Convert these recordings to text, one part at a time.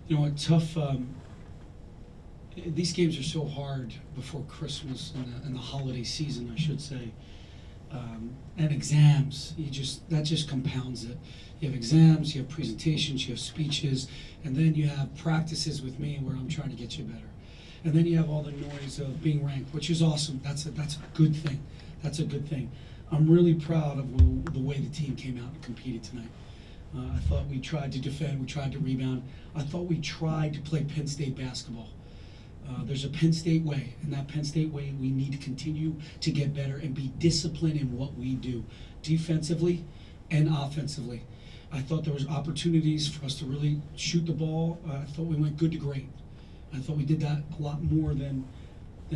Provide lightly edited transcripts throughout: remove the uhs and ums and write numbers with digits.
You know, tough. These games are so hard before Christmas and the holiday season, I should say. And exams, that just compounds it. You have exams, you have presentations, you have speeches, and then you have practices with me where I'm trying to get you better. And then you have all the noise of being ranked, which is awesome. That's a good thing. That's a good thing. I'm really proud of the way the team came out and competed tonight. I thought we tried to defend, we tried to rebound. I thought we tried to play Penn State basketball. There's a Penn State way, and that Penn State way, we need to continue to get better and be disciplined in what we do, defensively and offensively. I thought there was opportunities for us to really shoot the ball. I thought we went good to great. I thought we did that a lot more than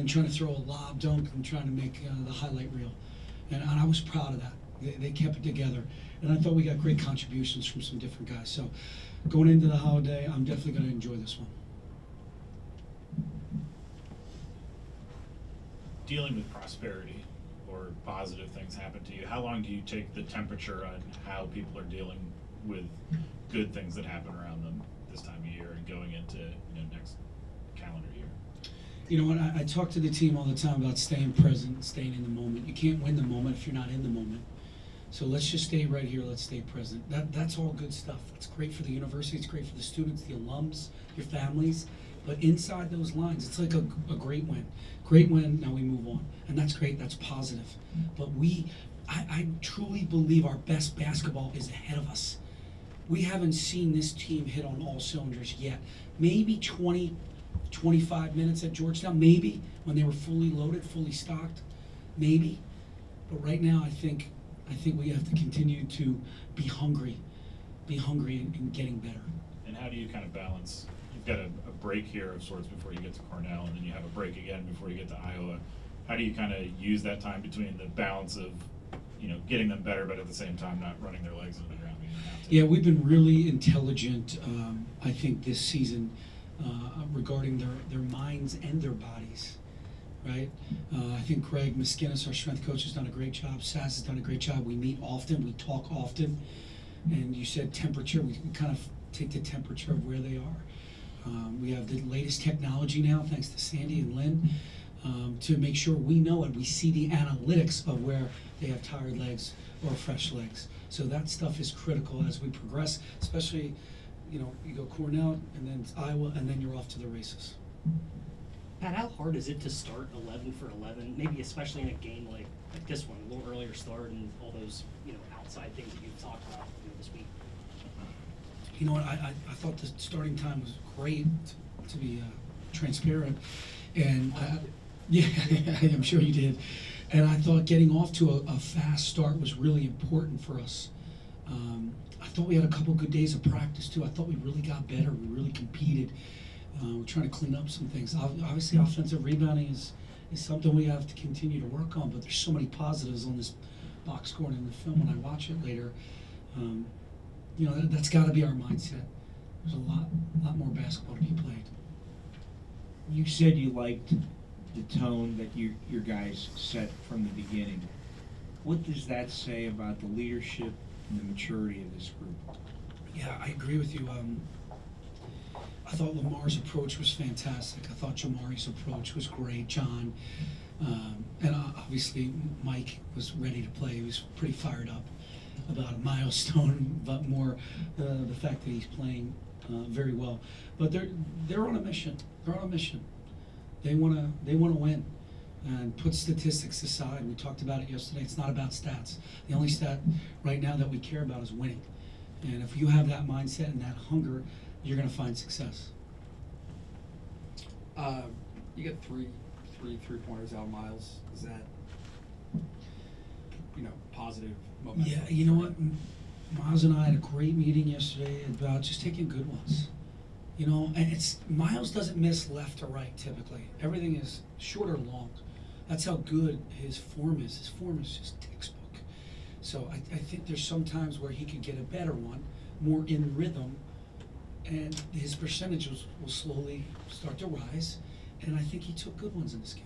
trying to throw a lob dunk and trying to make the highlight reel. And I was proud of that. They kept it together. And I thought we got great contributions from some different guys. So going into the holiday, I'm definitely going to enjoy this one. Dealing with prosperity or positive things happen to you, how long do you take the temperature on how people are dealing with good things that happen around them this time of year and going into next calendar year? You know what, I talk to the team all the time about staying present, staying in the moment. You can't win the moment if you're not in the moment. So let's just stay right here, let's stay present. That's all good stuff. It's great for the university, it's great for the students, the alums, your families. But inside those lines, it's like a great win. Great win, now we move on. And that's great, that's positive. But I truly believe our best basketball is ahead of us. We haven't seen this team hit on all cylinders yet. Maybe 20, 25 minutes at Georgetown, maybe, when they were fully loaded, fully stocked, maybe. But right now, I think we have to continue to be hungry and getting better. And how do you kind of balance? You've got a break here of sorts before you get to Cornell, and then you have a break again before you get to Iowa. How do you kind of use that time between the balance of, getting them better, but at the same time not running their legs into the ground? Yeah, we've been really intelligent, I think, this season regarding their minds and their bodies, right? I think Craig Miskinis, our strength coach, has done a great job. Sass has done a great job. We meet often, we talk often, and you said temperature. We can kind of take the temperature of where they are. We have the latest technology now, thanks to Sandy and Lynn, to make sure we know it. We see the analytics of where they have tired legs or fresh legs. So that stuff is critical as we progress, especially, you go Cornell and then Iowa and then you're off to the races. Pat, how hard is it to start 11 for 11, maybe especially in a game like this one, a little earlier start and all those, outside things that you've talked about this week? You know what, I thought the starting time was great, to be transparent, and yeah, I'm sure you did. And I thought getting off to a fast start was really important for us. I thought we had a couple good days of practice too. I thought we really got better. We really competed. We're trying to clean up some things. Obviously, offensive rebounding is something we have to continue to work on. But there's so many positives on this box score and in the film when I watch it later. That's got to be our mindset. There's a lot more basketball to be played. You said you liked the tone that your guys set from the beginning. What does that say about the leadership and the maturity of this group? Yeah, I agree with you. I thought Lamar's approach was fantastic. I thought Jamari's approach was great. John, and obviously Mike was ready to play. He was pretty fired up about a milestone, but more the fact that he's playing very well. But they're on a mission. They're on a mission. They want to win, and put statistics aside. We talked about it yesterday. It's not about stats. The only stat right now that we care about is winning. And if you have that mindset and that hunger, you're going to find success. You get three 3-pointers out of Miles. Is that positive momentum? Yeah, you know what? Miles and I had a great meeting yesterday about just taking good ones. And Miles doesn't miss left or right typically. Everything is short or long. That's how good his form is. His form is just textbook. So I think there's some times where he could get a better one, more in rhythm, and his percentages will slowly start to rise. And I think he took good ones in this game.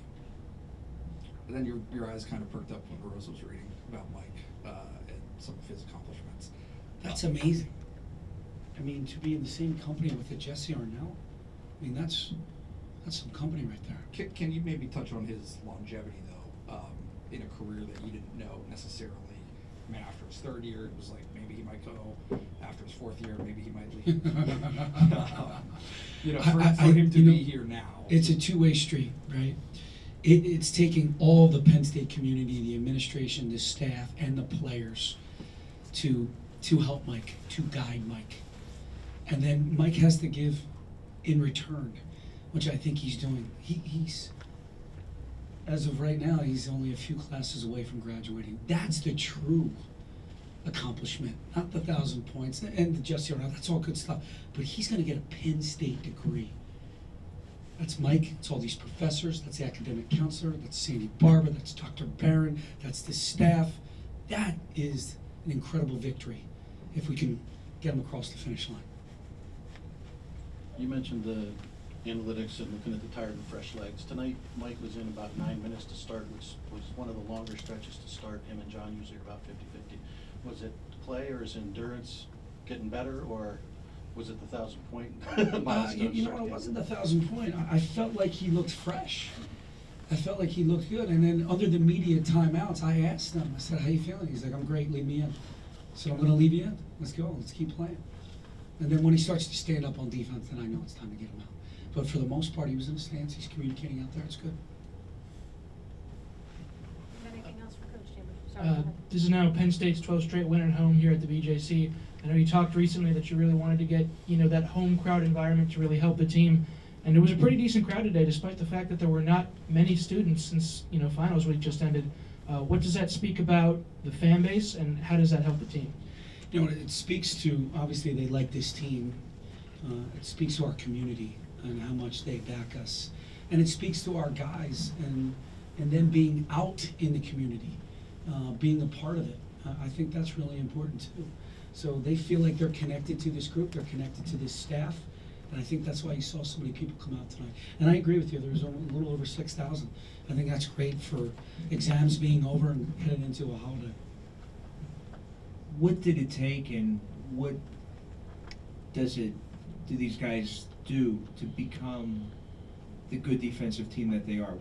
And then your eyes kind of perked up when Rose was reading about Mike and some of his accomplishments. That's amazing. I mean, to be in the same company with the Jesse Arnell, I mean, that's some company right there. Can you maybe touch on his longevity though, in a career that you didn't know necessarily? I mean, after his third year, it was like maybe he might go. After his fourth year, maybe he might leave. You know, for him to be here now. It's a two-way street, right? It's taking all the Penn State community, the administration, the staff, and the players to help Mike, to guide Mike. And then Mike has to give in return, which I think he's doing. He's, as of right now, he's only a few classes away from graduating. That's the true accomplishment, not the 1,000 points and the Jesse Arnell. That's all good stuff. But he's going to get a Penn State degree. That's Mike. It's all these professors. That's the academic counselor. That's Sandy Barber. That's Dr. Barron. That's the staff. That is an incredible victory if we can get him across the finish line. You mentioned the analytics and looking at the tired and fresh legs. Tonight, Mike was in about 9 minutes to start, which was one of the longer stretches to start. Him and John usually are about 50-50. Was it play or is endurance getting better, or was it the 1,000-point milestone? You know, it wasn't the 1,000-point. I felt like he looked fresh. I felt like he looked good. And then under the media timeouts, I asked him, I said, how you feeling? He's like, I'm great, leave me in. So I'm going to leave you in. Let's go. Let's keep playing. And then when he starts to stand up on defense, then I know it's time to get him out. But for the most part, he was in a stance. He's communicating out there. It's good. Anything else for Coach Chambers? Sorry, go ahead. This is now Penn State's 12th straight win at home here at the BJC. I know you talked recently that you really wanted to get, that home crowd environment to really help the team. And it was a pretty decent crowd today, despite the fact that there were not many students since, finals week just ended. What does that speak about the fan base, and how does that help the team? It speaks to, obviously, they like this team. It speaks to our community and how much they back us. And it speaks to our guys and them being out in the community, being a part of it. I think that's really important too. So they feel like they're connected to this group, they're connected to this staff, and I think that's why you saw so many people come out tonight. And I agree with you, there was a little over 6,000. I think that's great for exams being over and heading into a holiday. What did it take, and what do these guys do to become the good defensive team that they are?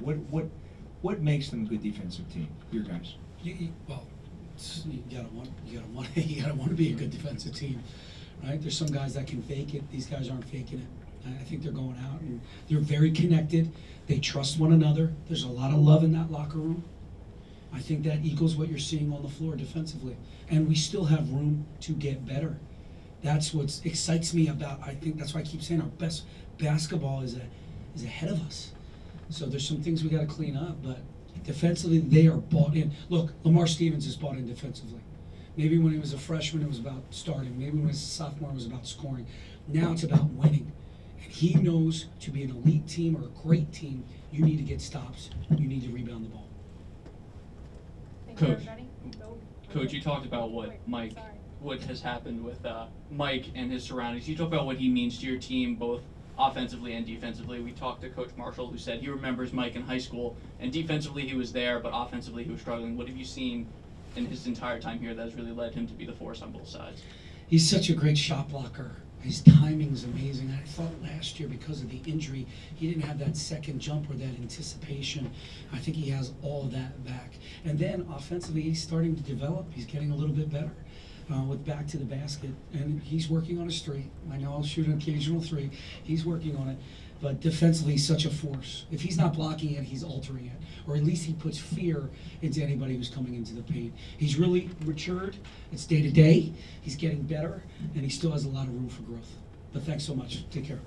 What makes them a good defensive team, your guys? Well, you gotta want to be a good defensive team, right? There's some guys that can fake it. These guys aren't faking it. I think they're going out and they're very connected. They trust one another. There's a lot of love in that locker room. I think that equals what you're seeing on the floor defensively. And we still have room to get better. That's what excites me about, I think that's why I keep saying our best basketball is ahead of us. So there's some things we got to clean up, but defensively they are bought in. Look, Lamar Stevens is bought in defensively. Maybe when he was a freshman it was about starting. Maybe when he was a sophomore it was about scoring. Now it's about winning. And he knows to be an elite team or a great team, you need to get stops. You need to rebound the ball. Thank you, Coach. everybody. Go. Coach, you talked about what has happened with Mike and his surroundings. You talked about what he means to your team, both offensively and defensively. We talked to Coach Marshall, who said he remembers Mike in high school, and defensively he was there, but offensively he was struggling. What have you seen in his entire time here that has really led him to be the force on both sides? He's such a great shot blocker. His timing's amazing. I thought last year because of the injury, he didn't have that second jump or that anticipation. I think he has all of that back. And then offensively, he's starting to develop. He's getting a little bit better with back to the basket. And he's working on a straight. I know I'll shoot an occasional three. He's working on it. But defensively, he's such a force. If he's not blocking it, he's altering it. Or at least he puts fear into anybody who's coming into the paint. He's really matured. It's day to day. He's getting better, and he still has a lot of room for growth. But thanks so much. Take care.